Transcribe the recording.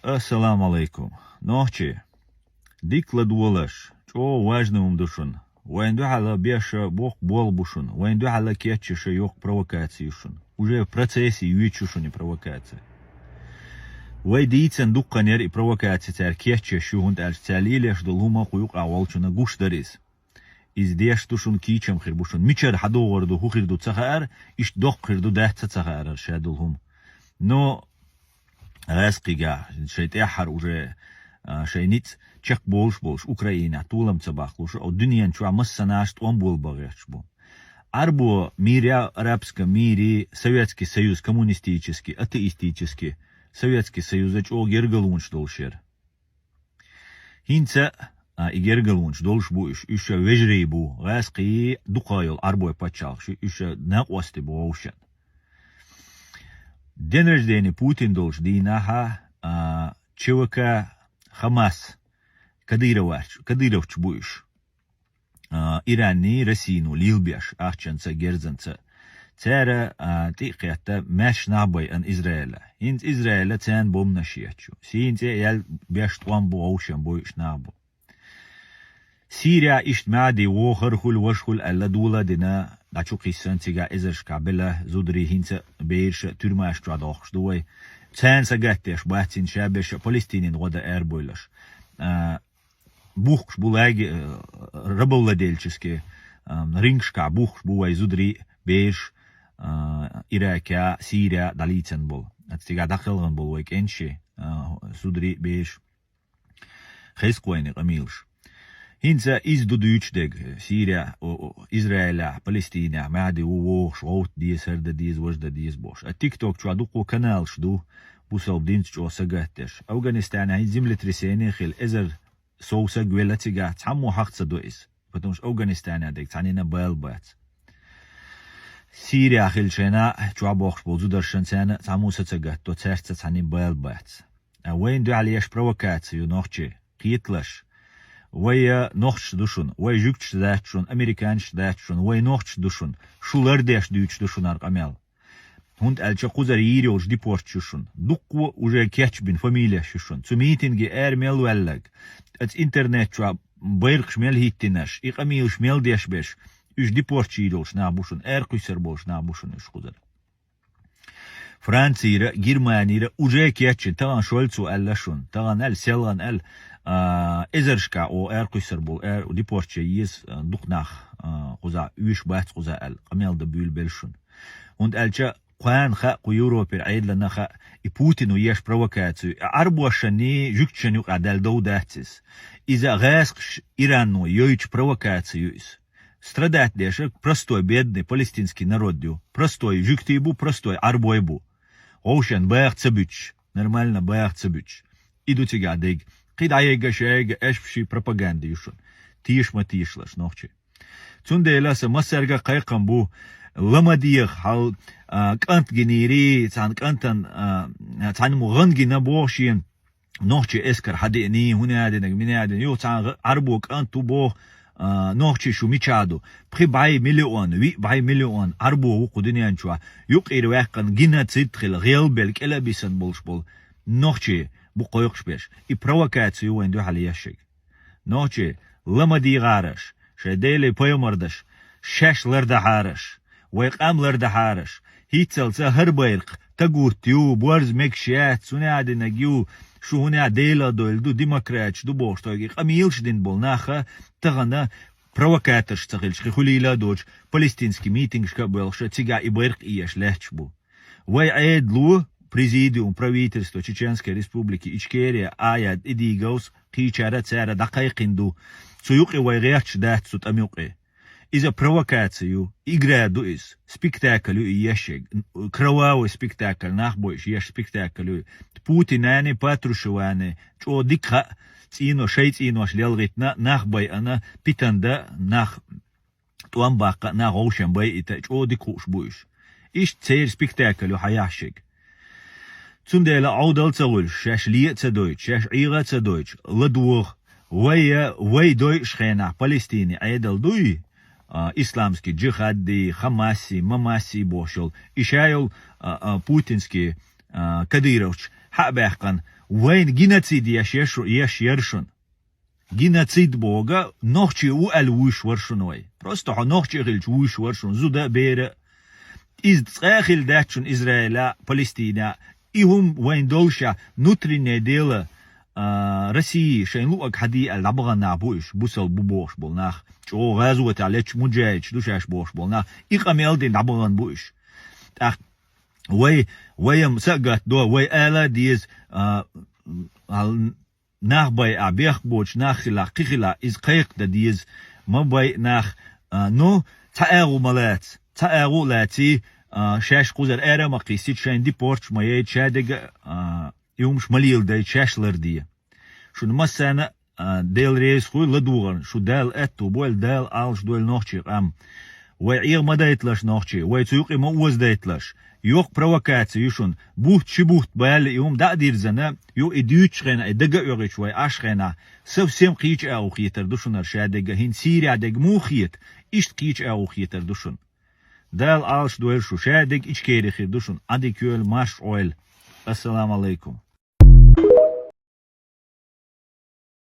Assalamu alaikum. Noche. Dikla duolash. Čo важным душун. Войнду hala беша бог бол бушун. Войнду hala кетчиша yok провокациюшун. Уже в процессе юичушуни провокация. Вайдицен дукканер и провокация цар кетчишу хунд аль-цалилеш долума хуюк авалчуна гуш дарис. Издеш тушун кичам хирбушун. Мичер хадугорду хухирду цахар, иш дох хирду дахца цахар шадулхум. Но Раскига, шейт эхар уже шейниц чек больш Украина тулам цабахлуш, а дуньян чуа массанашт он был багачбу. Арбо мире арабском мире Советский Союз коммунистический, атеистический, Советский Союз о гергалунш долшер. Хинца и гергалунш долш буш, еще вежрей бу, раски дукайл арбой пачалш, еще на осте буошен. День рождения Путин долж динаха ЧВК Хамас Кадыровч буш. Иранни Россину Лилбеш ахчанца герзанца. Цера тикета меш набой ан Израиля. Инц Израиля цен бом нашиячу. Синце ял беш твам бу оушен буш набу. Сирия اشت معدي وخرخل وشخل ألا دولا دنا دعشوقي سنتيجا إزرش كابلا زودري هينسا بيرش ترما أشترادوخش دوي تسان سجاتش باتين شابش فلسطينين غدا إربولش بوخش بولاج ربولا ديلشسكي رينش كابوخش بوي زودري بيرش إراكا سيريا داليتن بول أتيجا داخلهم بولويك إنشي زودري بيرش خيسقويني قميلش Hinza is do Duitsdeg, Syria, Israel, Palestina, Madi, Wosh, Out, dies, Herde, dies, Wash, dies, Bosch. A TikTok, Chuaduko канал, Shdu, Busal Dinch, or Sagatesh. Afghanistan, I землетрясение, Хил, Ezer, Sousa, Guelatiga, Tamu Hachtsa dois. Потому что Афганистан, Adek, Tanina Belbats. Syria, Hilchena, Chuaboch, Bolzudarshan, Tamu Satsagat, to Terza, Tanin Belbats. A Wayne do Aliash Provocatio, Noche, Kietlash. ويا نوخش دوشون ويا جوكش داشون أمريكانش داشون ويا نوخش دوشون شولر داش دوش دوشون أرقامل هند ألشة قزر يريوش ديبورتشون دقوا وجا كاتش بين فاميليا شون سميتنجي إيرميل ولق أت إنترنت شو بيرقش ميل هيتناش إقاميلش ميل داش بيش إيش ديبورتش يروش نابوشون إرقيسر بوش نابوشون إيش قزر فرانسيرا جرمانيرا وجا كاتش تغان شولتسو ألشون تغان أل سيلان أل إزرشكا أو إرقيسر بول وديبورتش يس دقناخ قزا ويش بات قزا أل قميل دبيل بلشون und ألشا قوان خا قيوروبير عيد لنا خا بوتين وياش بروكاتسو عربوشاني جوكتشانيو قادال دو داتسيس إذا غاسقش إيرانو يويش провокациюсь страдать дешек простой бедный палестинский народ простой жуктибу простой арбойбу оушен бахцебюч нормально бахцебюч идут гадег قيد شيء ايش بشي بروباغندا يشون تيش ما تيشلاش نوخشي تنديلا سمسرغا قيقم بو لما ديخ حال كانت جنيري تان كانتن تان مغنجي نبوشين نوخشي اسكر حديني هنا هادي من هادي يو تان عربو كانتو بو نوخشي شو ميشادو بخي باي مليون وي باي مليون عربو قدنيان شو يقير واقن جنا تدخل غيل بالك الا بيسن بولش بول نوخشي بقويقش بيش اي провокацию ويندو حالياشيك نوچه لما دي غارش شديلي بيومردش شاش لرده حارش ويقام لرده حارش هيتسل سهر بيرق تقور تيو بورز مكشيات سونادي نجيو شو هنا ديلا دولدو ديمقراطش دو بوشتوغي قميلش دين بولناخا تغنا провокаторш تغيلش خليلا دوش палестинский митинг шкабелш тига и бирк ияш лехчбу وي عيد لو Президиум правительства Чеченской Республики Ичкерия Аят Идигаус Кичара Цара Дакайкинду Цуюки Вайряч Датсут Амюки. Из-за провокацию игра дуис спектаклю и ящик кровавый спектакль нахбойш яш спектаклю Путинане Патрушеване чо дикха цино шейцино шлялгитна нахбой она питанда нах туамбака на гоушенбай ита чо дикуш буиш. Иш цейр спектаклю хаяшик. Zundela Audal Zerul, Shash Liet Deutsch, Shash Ira Deutsch, Ladwur, Way Deutsch Schena, Palästina, Edel Dui, Islamski, Djihadi, Hamasi, Mamasi, Boshel, Ishayel, Putinski, Kadirovch, حقبقن وين جيناتسيد يش يرشن جيناتسيد بوغا نوخشي و الوش ورشن وي просто نوخشي غيلش وش ورشن زودا بير إز تخيل داتشن إسرائيل فلسطين إهم وين دولشا نوتري نديلا России шейнлуак хади алабган набуш бусал бубош болнах чо газу талеч муджаич душаш бош болнах иқамелдин набган буш ах ويم سقط دو ويالا ديز nach bei abech boch nach khila is qeq da diz ma bei nach no ta'aru malat ta'aru lati shash quzer era ma qisit shayn di porch ma ye chadeg yum shmalil da chashler di shun masana del reis khu ladugan shu dal etu bol dal alsh dol nochchi am ويعير ما دايتلاش نوخشي ويتسوقي ما وز دايتلاش يوق بروكاتي يشون بوت شبوت بال يوم دا دير زنا يو اديوتش غنا دغا يوريش وي اش غنا سف سيم قيچ او خيتر دوشن ارشادغ هين سيريا دغ مو خيت ايش قيچ او خيتر دوشن دال alش دوير شو شادغ ايش كيري خير دوشن ادي كول ماش اويل السلام عليكم